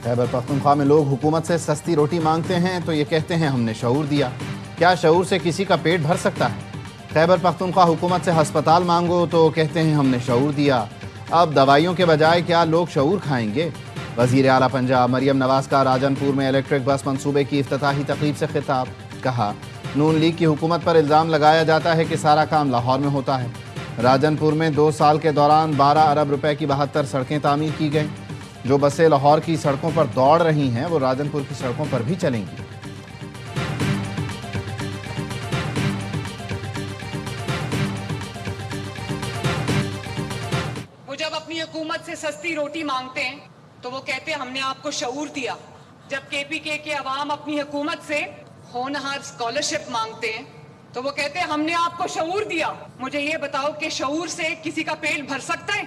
खैबर पख्तूनख्वा में लोग हुकूमत से सस्ती रोटी मांगते हैं तो ये कहते हैं हमने शऊर दिया। क्या शऊर से किसी का पेट भर सकता है? खैबर पख्तूनख्वा हुकूमत से हस्पताल मांगो तो कहते हैं हमने शऊर दिया। अब दवाइयों के बजाय क्या लोग शऊर खाएंगे? वज़ीर आला पंजाब मरियम नवाज का राजनपुर में इलेक्ट्रिक बस मंसूबे की इफ्तिताही तकरीब से खिताब। कहा, नून लीग की हुकूमत पर इल्ज़ाम लगाया जाता है कि सारा काम लाहौर में होता है। राजनपुर में 2 साल के दौरान 12 अरब रुपए की 72 सड़कें तामीर की गईं। जो बसें लाहौर की सड़कों पर दौड़ रही हैं वो राजनपुर की सड़कों पर भी चलेंगी। वो जब अपनी हुकूमत से सस्ती रोटी मांगते हैं तो वो कहते हैं हमने आपको शऊर दिया। जब केपीके के अवाम अपनी हुकूमत से होनहार स्कॉलरशिप मांगते हैं तो वो कहते हैं हमने आपको शऊर दिया। मुझे ये बताओ कि शऊर से किसी का पेट भर सकता है?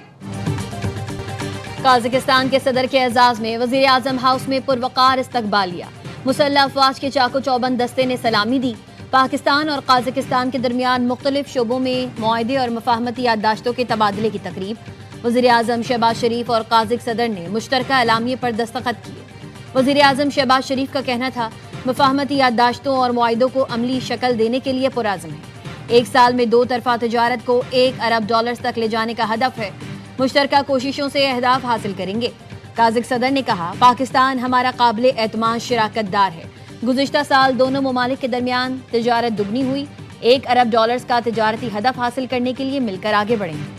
काज़ाकिस्तान के सदर के एजाज में वज़ीर आज़म हाउस में पुरवकार इस्तकबालिया। मुसल्लह अफवाज के चाको चौबंद दस्ते ने सलामी दी। पाकिस्तान और काज़ाकिस्तान के दरमियान मुख्तलिफ शोबों में मुआहदे और मफाहमती याददाश्तों के तबादले की तकरीब। वज़ीर आज़म शहबाज शरीफ और काज़िक सदर ने मुश्तरका एलामिये पर दस्तखत किए। वज़ीर आज़म शहबाज शरीफ का कहना था, मफाहमती याददाश्तों और मुआहदों को अमली शक्ल देने के लिए पुराज़म है। 1 साल में 2 तरफा तजारत को $1 अरब तक ले जाने का हदफ है। मुश्तरका कोशिशों से अहदाफ हासिल करेंगे। काज़िक सदर ने कहा, पाकिस्तान हमारा काबिल एतमाद शराकतदार है। गुज़िश्ता साल दोनों ममालिक के दरमियान तजारत दुगनी हुई। $1 अरब का तजारती हदफ हासिल करने के लिए मिलकर आगे बढ़ेंगे।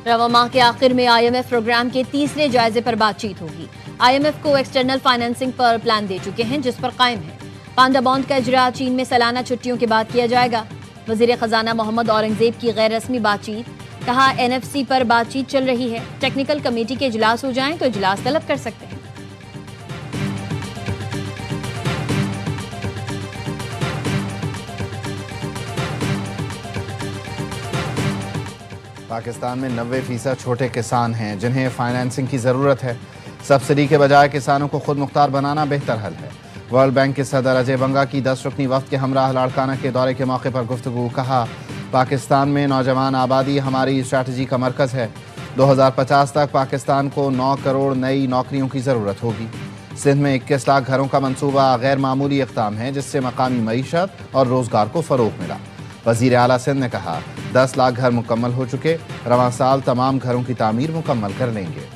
रवा माह के आखिर में IMF प्रोग्राम के तीसरे जायजे पर बातचीत होगी। IMF को एक्सटर्नल फाइनेंसिंग पर प्लान दे चुके हैं जिस पर कायम है। पांडा बॉन्ड का इजरा चीन में सालाना छुट्टियों के बाद किया जाएगा। वजीर खजाना मोहम्मद औरंगजेब की गैर रस्मी बातचीत। कहा, NFC पर बातचीत चल रही है। टेक्निकल कमेटी के इजलास हो जाएं तो इजलास तलब कर सकते हैं। पाकिस्तान में 90% छोटे किसान हैं जिन्हें फाइनेंसिंग की ज़रूरत है। सब्सिडी के बजाय किसानों को खुद मुख्तार बनाना बेहतर हल है। वर्ल्ड बैंक के सदर अजय बंगा की 10 रुकनी वफ्द के हमराह लाड़काना के दौरे के मौके पर गुफ्तगू। कहा, पाकिस्तान में नौजवान आबादी हमारी स्ट्रैटेजी का मरकज़ है। 2050 तक पाकिस्तान को 9 करोड़ नई नौकरियों की ज़रूरत होगी। सिंध में 21 लाख घरों का मंसूबा गैर मामूली इक़दाम है जिससे मकामी मईशत और रोज़गार को फ़रोग़ मिला। वज़ीर आला सिंध ने कहा, 10 लाख घर मुकम्मल हो चुके, रवां साल तमाम घरों की तामीर मुकम्मल कर लेंगे।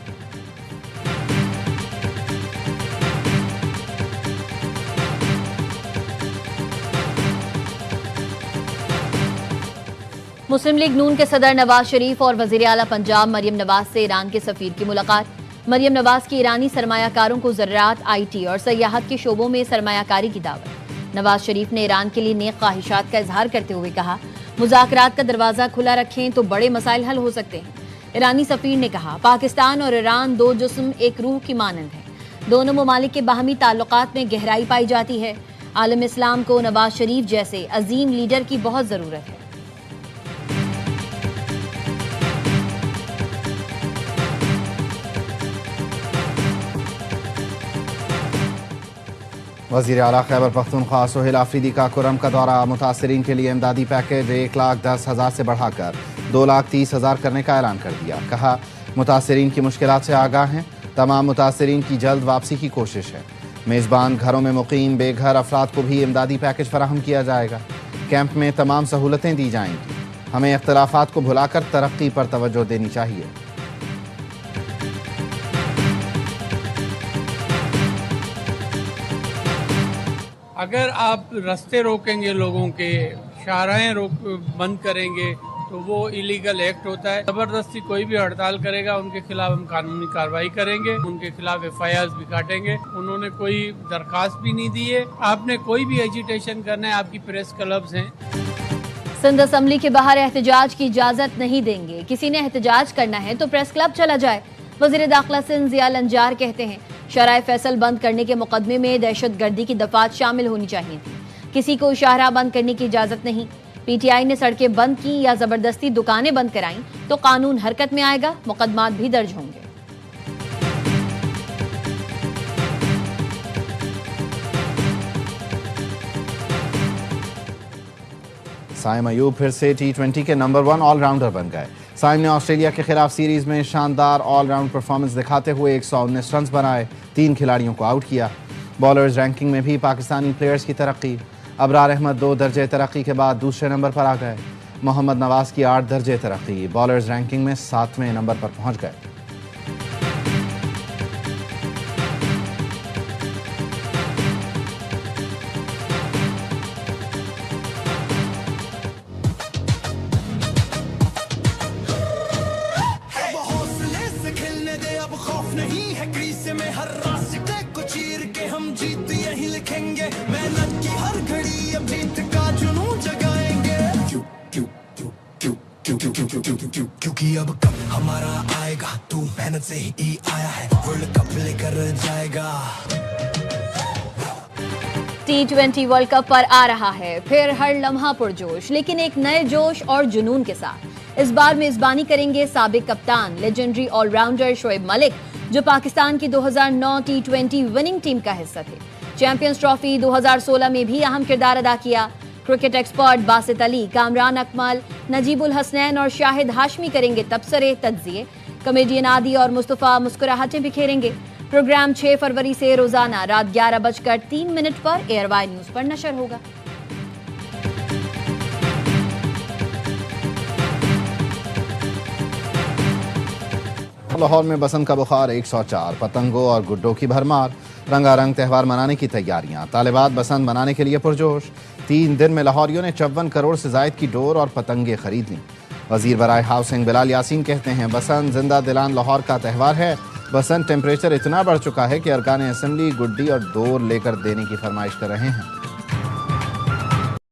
मुस्लिम लीग नून के सदर नवाज शरीफ और वज़ीर आला पंजाब मरियम नवाज से ईरान के सफ़ीर की मुलाकात। मरियम नवाज की ईरानी सरमायाकारों को ज़राअत, IT और सयाहत के शोबों में सरमायाकारी की दावत। नवाज शरीफ ने ईरान के लिए नेक ख्वाहिशात का इजहार करते हुए कहा, मुज़ाकरात का दरवाज़ा खुला रखें तो बड़े मसाइल हल हो सकते हैं। ईरानी सफ़ीर ने कहा, पाकिस्तान और ईरान 2 जिस्म एक रूह की मानंद हैं। दोनों ममालिक के बाहमी ताल्लुकात में गहराई पाई जाती है। आलम इस्लाम को नवाज शरीफ जैसे अजीम लीडर की बहुत ज़रूरत है। वज़ीर आला खैबर पख्तूनख्वा सोहेल आफरीदी का कुरम का दौरा। मुतासरीन के लिए इमदादी पैकेज 1,10,000 से बढ़ाकर 2,30,000 करने का ऐलान कर दिया। कहा, मुतासरीन की मुश्किलात से आगाह हैं। तमाम मुतासरीन की जल्द वापसी की कोशिश है। मेज़बान घरों में मुकीम बेघर अफराद को भी इमदादी पैकेज फराहम किया जाएगा। कैंप में तमाम सहूलतें दी जाएंगी। हमें इख्तलाफात को भुलाकर तरक्की पर तवज्जो देनी चाहिए। अगर आप रास्ते रोकेंगे, लोगों के शाहराहें बंद करेंगे तो वो इलीगल एक्ट होता है। जबरदस्ती कोई भी हड़ताल करेगा उनके खिलाफ हम कानूनी कार्रवाई करेंगे, उनके खिलाफ FIRs भी काटेंगे। उन्होंने कोई दरखास्त भी नहीं दी है। आपने कोई भी एजिटेशन करना है, आपकी प्रेस क्लब्स हैं। सिंध असम्बली के बाहर एहतजाज की इजाजत नहीं देंगे। किसी ने एहतजाज करना है तो प्रेस क्लब चला जाए। वज़ीर दाखिला सिंध ज़िया लंजार कहते हैं, शराय फैसल बंद करने के मुकदमे में दहशत गर्दी की दफात शामिल होनी चाहिए थी। किसी को शाहराह बंद करने की इजाजत नहीं। PTI ने सड़कें बंद की या जबरदस्ती दुकानें बंद कराईं तो कानून हरकत में आएगा, मुकदमात भी दर्ज होंगे। साइम अयूब फिर से T20 के नंबर 1 ऑलराउंडर बन गए। साइम ने ऑस्ट्रेलिया के खिलाफ सीरीज में शानदार ऑलराउंड परफॉर्मेंस दिखाते हुए 119 रन बनाए, 3 खिलाड़ियों को आउट किया। बॉलर्स रैंकिंग में भी पाकिस्तानी प्लेयर्स की तरक्की। अबरार अहमद 2 दर्जे तरक्की के बाद दूसरे नंबर पर आ गए। मोहम्मद नवाज की 8 दर्जे तरक्की, बॉलर्स रैंकिंग में 7वें नंबर पर पहुंच गए। क्योंकि अब कब हमारा आएगा, तू मेहनत से ही आया है, वर्ल्ड कप लेकर जाएगा। T20 वर्ल्ड कप पर आ रहा है फिर हर लम्हा पुरजोश, लेकिन एक नए जोश और जुनून के साथ। इस बार मेजबानी करेंगे साबिक कप्तान लेजेंडरी ऑलराउंडर शोएब मलिक, जो पाकिस्तान की 2009 T20 विनिंग टीम का हिस्सा थे। चैंपियंस ट्रॉफी 2016 में भी अहम किरदार अदा किया। क्रिकेट एक्सपर्ट बासित अली, कामरान अकमल, नजीबुल हसनैन और शाहिद हाशमी करेंगे तबसरे तज्जिए। कॉमेडियन आदि और मुस्तफा मुस्कुराहटें बिखेरेंगे। प्रोग्राम 6 फरवरी से रोजाना रात 11:03 पर एयरवाई न्यूज पर नशर होगा। लाहौर में बसंत का बुखार 104, पतंगों और गुड्डों की भरमार, रंगारंग त्यौहार मनाने की तैयारियां। तालिबात बसंत मनाने के लिए पुरजोश। 3 दिन में लाहौरियों ने 54 करोड़ से जायद की डोर और पतंगे खरीद लीं। वजीर बराए हाउसिंग बिलाल यासीन कहते हैं, बसंत जिंदा दिलान लाहौर का त्यौहार है। बसंत टेम्परेचर इतना बढ़ चुका है कि अरकान असेंबली गुड्डी और डोर लेकर देने की फरमाइश कर रहे हैं।